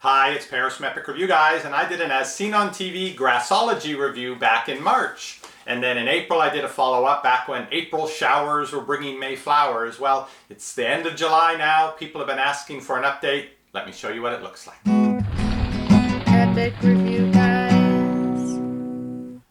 Hi, it's Paris from EpicReviewGuys, and I did an As Seen on TV Grassology review back in March. And then in April I did a follow-up back when April showers were bringing May flowers. Well, it's the end of July now. People have been asking for an update. Let me show you what it looks like. EpicReviewGuys.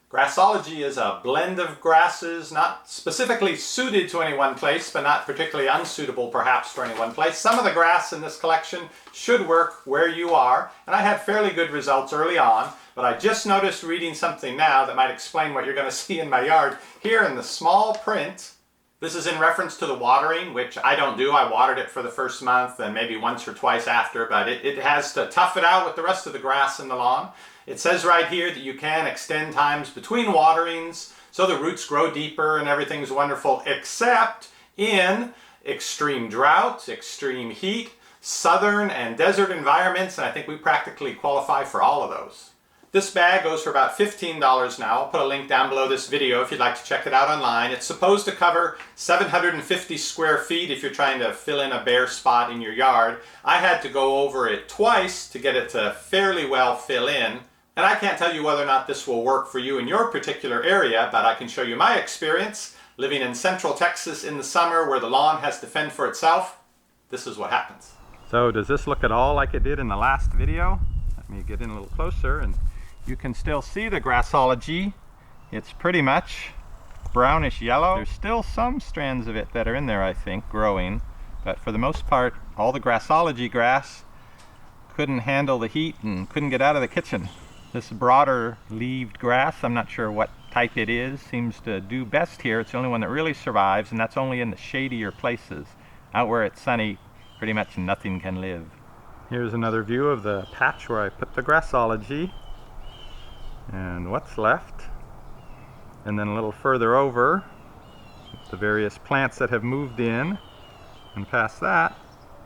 Grassology is a blend of grasses, not specifically suited to any one place, but not particularly unsuitable perhaps for any one place. Some of the grass in this collection should work where you are, and I had fairly good results early on, but I just noticed reading something now that might explain what you're going to see in my yard. Here in the small print, this is in reference to the watering, which I don't do. I watered it for the first month and maybe once or twice after, but it has to tough it out with the rest of the grass in the lawn. It says right here that you can extend times between waterings so the roots grow deeper and everything's wonderful, except in extreme drought, extreme heat, southern and desert environments, and I think we practically qualify for all of those. This bag goes for about $15 now. I'll put a link down below this video if you'd like to check it out online. It's supposed to cover 750 square feet if you're trying to fill in a bare spot in your yard. I had to go over it twice to get it to fairly well fill in. And I can't tell you whether or not this will work for you in your particular area, but I can show you my experience living in central Texas in the summer where the lawn has to fend for itself. This is what happens. So does this look at all like it did in the last video? Let me get in a little closer and you can still see the Grassology. It's pretty much brownish yellow. There's still some strands of it that are in there, I think, growing, but for the most part, all the Grassology grass couldn't handle the heat and couldn't get out of the kitchen. This broader leaved grass, I'm not sure what type it is, seems to do best here. It's the only one that really survives, and that's only in the shadier places. Out where it's sunny, pretty much nothing can live. Here's another view of the patch where I put the Grassology and what's left. And then a little further over, the various plants that have moved in, and past that,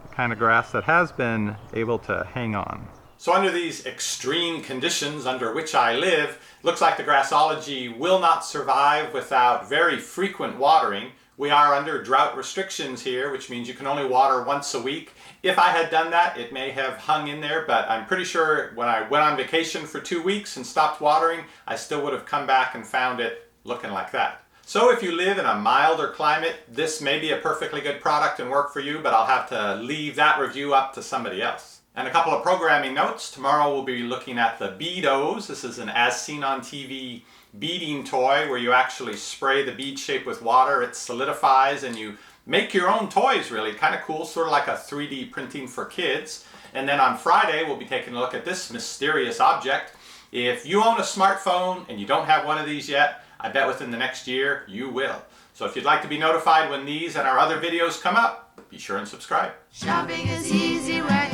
the kind of grass that has been able to hang on. So under these extreme conditions under which I live, it looks like the Grassology will not survive without very frequent watering. We are under drought restrictions here, which means you can only water once a week. If I had done that, it may have hung in there, but I'm pretty sure when I went on vacation for 2 weeks and stopped watering, I still would have come back and found it looking like that. So if you live in a milder climate, this may be a perfectly good product and work for you, but I'll have to leave that review up to somebody else. And a couple of programming notes. Tomorrow we'll be looking at the Beados. This is an As Seen on TV beading toy where you actually spray the bead shape with water. It solidifies and you make your own toys, really. Kind of cool, sort of like a 3D printing for kids. And then on Friday we'll be taking a look at this mysterious object. If you own a smartphone and you don't have one of these yet, I bet within the next year you will. So if you'd like to be notified when these and our other videos come up, be sure and subscribe. Shopping is easy when